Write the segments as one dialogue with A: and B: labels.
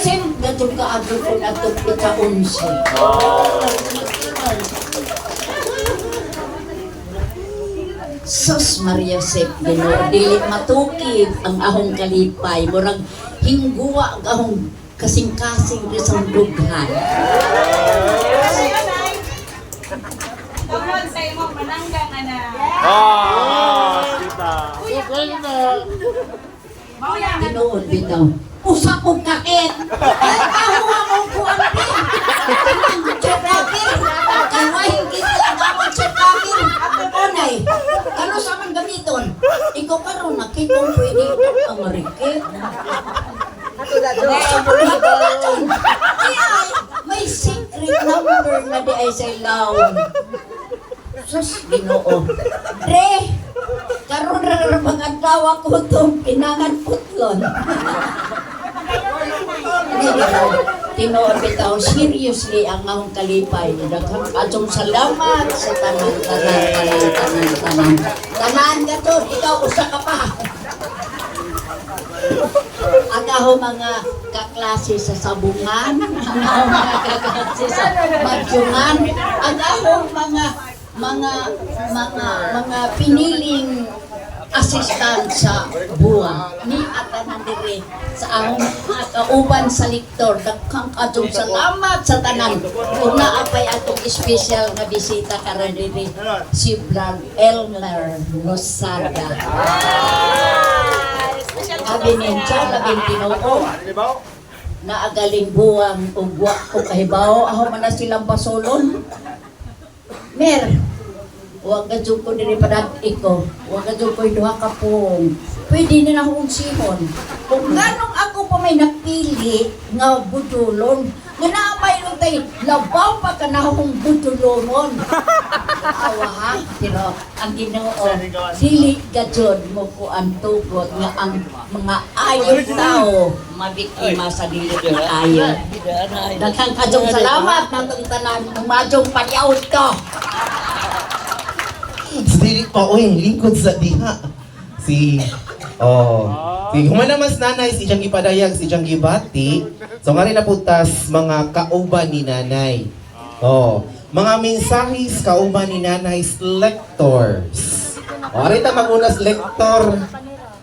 A: Sim, gatong kaagod ko na ito sa 11. Sus Maria Sep, Ginoo, dili matukib ang ahong kalipay, murag hingguwa ang ahong kasing-kasing isang dughan.
B: Tungkol sa imong mananggang ana.
C: Kita.
A: Tinood bitaw. Usa kong kakit! Ay, kahuwa mong kuwampi! Chekapin! Kawahin kita ang among chekapin! Onay, kano sa man gamiton? Ikaw karon nakikong pwede ang marikit. Ay, may secret number na di ay sa ilawon. Sus, Ginoo. Re, karon ra pag-adlaw ako itong pinangan putlon. Tinood bitaw, seriously ang akong kalipay. Daghang atong salamat sa tanan. Tanan ka to, ikaw usa ka pa. Ang ako mga kaklase sa sabungan, ang ako mga kaklase sa madyungan, ang ako mga piniling assistant sa buwan ni atanan dire sa among mga kauban sa liktor. Daghang adtong salamat sa tanan. Ug naapay atong special nga bisita karon dire si Brad Elmer Losada. Abi ninja labing Ginoo. Naagaling buwang ug wa ko kahibaw aho man na silang basolon. Mer, huwag ka dyan ko din ipadati ko. Huwag ka dyan ko duha ka pong. Pwede na akong sihon. Kung ganong ako pa may napili nga budulon, nga naamay nung tayo, labaw pa ka na akong budulomon. Awa ha? Pero ang Ginoo, dili ka dyan mo ko ang tugot nga ang mga ayaw tao mabiktima sa dili na ayaw. Daghang kajong salamat na itong tanan, umadyong panyaw to.
D: Dili pa oy lingkod sa diha. Si humanamas nanay si Jang ipadayag si Jang gibati. So nga rin naputas mga kauban ni nanay. Mga mensahis kauban ni nanay lectors. Arita magunas lector.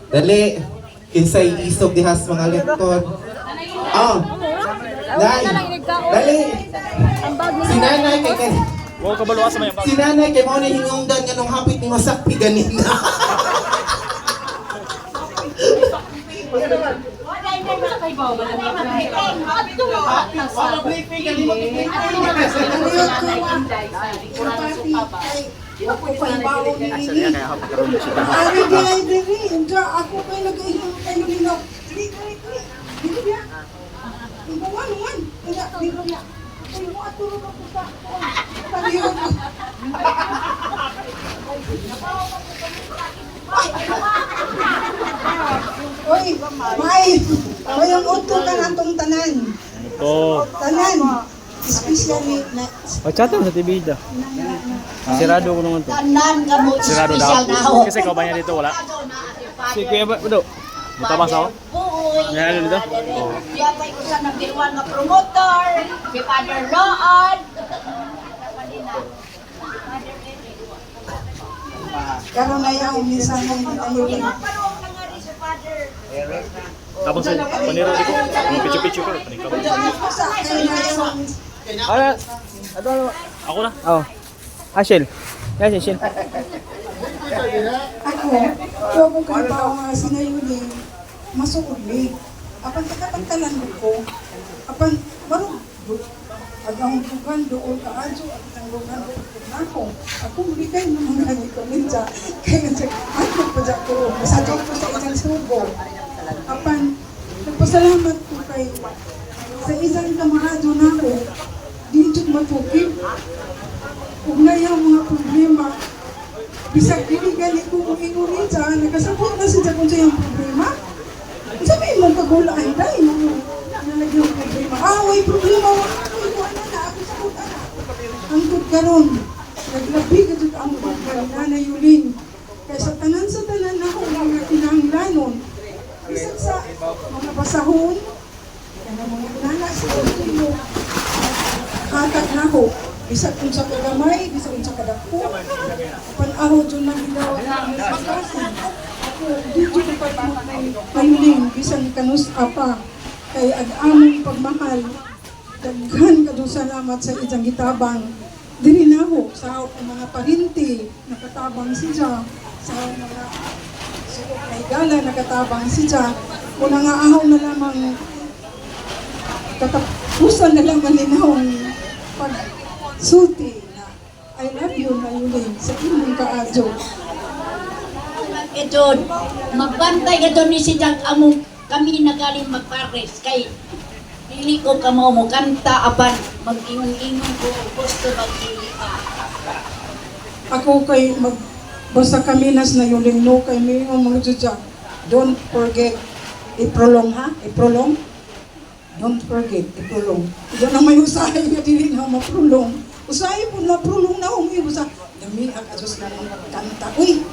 D: Dali kinsay isog dihas mga lector. Nay. Dali. Si nanay kay
C: Wow, kabalo sa may bag.
D: si nanay kay mo ni hingungdan nga nung hapit ni masakpi ganina.
E: Ako kay nag-inom kayo nino. Ay, mo aturo na po sa paliyon. Oy, may ang utto ka na itong tanan.
C: Ito.
E: Tanan. Especially na
C: Pachatan sa TV da. Sirado ko naman to.
A: Tanan ka mo
C: Sirado
A: special na ako.
C: daw. Kasi ikaw ba niya dito wala? Si Kuya ba? Udo. Mutabas ako?
A: Buoy.
C: Yan, ano dito?
A: Diya pa ko sa number 1 nga promoter, si Father Load.
E: karon na yung minsan na yung
C: Tapos sa paniro dito. Pichu-pichu ka. Panikap.
E: sa akin na yung
C: Ako na. Oh. Ashel. Yes, Ashel.
E: ako, kung kung kabaw nga sinayuli, masukuli. Apan kakapagtalan ko, apan marong at ang bukan doon kaadyo at ang bukan doon ako. Ako muli kayo naman nga di kaminsa. Kaya nga ako pa dyan ko, masadyo ko sa isang subo. Apan, nagpasalamat ko kay sa isang kamarado na ako, dito matukip. Kung na yung mga problema, bisag diligan ko kung inunin sa nagkasabot na siya kung sa yung problema. Sabihin mo kagulaan dahil nalagyan yung problema. Way problema mo. Ako sa kuta na. Ang tut karon, naglabi ka tut ang pagkalina yulin. Kaya sa tanan na ako mga pinanglanon. Bisag sa mga basahon, nana sa mo. Hatag na ho. Bisag kung sa kagamay, bisag kung sa kadako. Panaho dyan na ginawa namin sa kasi. Ako, dito ko pa mayuling, bisag kanus apa. Kay ag-among pagmahal. Daghan ka doon salamat sa isang gitabang. Dili na ho, sa mga parinti, nakatabang siya. Sa mga sukot na higala, nakatabang siya. Kung nga ahaw na lamang katapusan na lang malinahong pagsulti na I love you na yun sa imong kaadyo.
A: Edon, magbantay ka doon ni si Jack among kami nagaling magpares kay dili ko kamo mo kanta apan mag-ingon-ingon ko gusto magdili ka.
E: Ako kay basta kami nas na yuling no kay may mga judya. Don't forget i-prolong ha? I-prolong? Don't forget, i-prolong. Diyan na may usahay nga dili na ma-prolong. Usahay po na prolong na umiibo sa dami ang asos na ng kanta. Uy!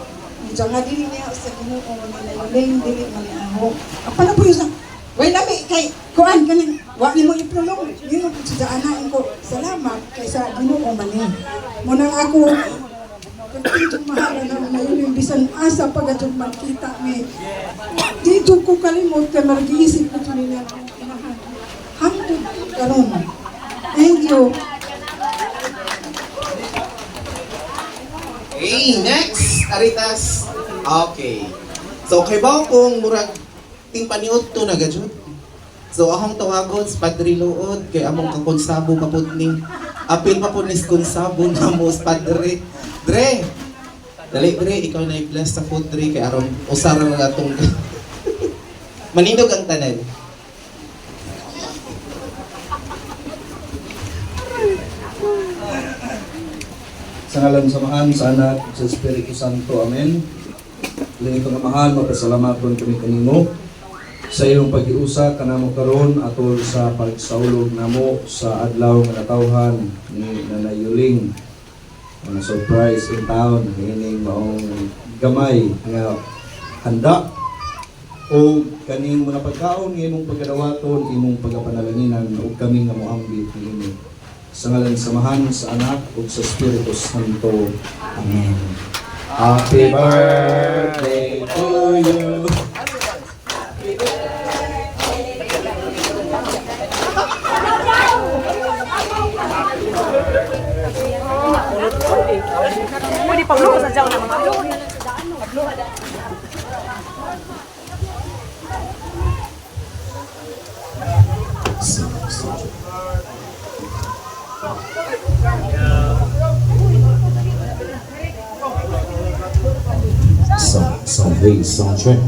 E: Diyan nga dili niya sa Ginoo manayuling, dili maniaho. Apala po yung sa way lami kay kuan kaning wa nimo i-prolong. Yun po sa anain ko. Salamat kay sa Ginoo manin. Muna ako kung mahal na yung bisan asa pagatong makita ni dito ko kalimot kay mag-iisip ko nila hangtod karon. Thank you.
D: Okay, next, Aritas. Okay. So, kay ba kung murag timpaniot to na gadyo? So, akong tawagon sa Padre Luod, kay among kakonsabo kapod ni apil pa po ni konsabo na mo sa Padre. Dre! Dali, Dre, ikaw na i-bless sa food, Dre, kay aron usar na itong manindog ang tanan.
F: Sa ngalan samahan sa anak sa Espiritu Santo. Amen. Lingit nga mahal, mapasalamaton kami kanimo sa iyong pag-iusa kanamo karon atol sa pagsaulog namo sa adlaw nga natawhan ni Nanay Yuling. Mga surprise in town, hining maong gamay nga handa o kaning mga pagkaon nga imong pagkadawaton, imong pagapanalanginan ug kami nga moambit niini. Sa ngalan samahan sa anak ug sa Espiritu Santo. Amen. Happy birthday to you.
B: Pwede pagluho sa jaw na mga pagluho.
G: Sans V, sans train.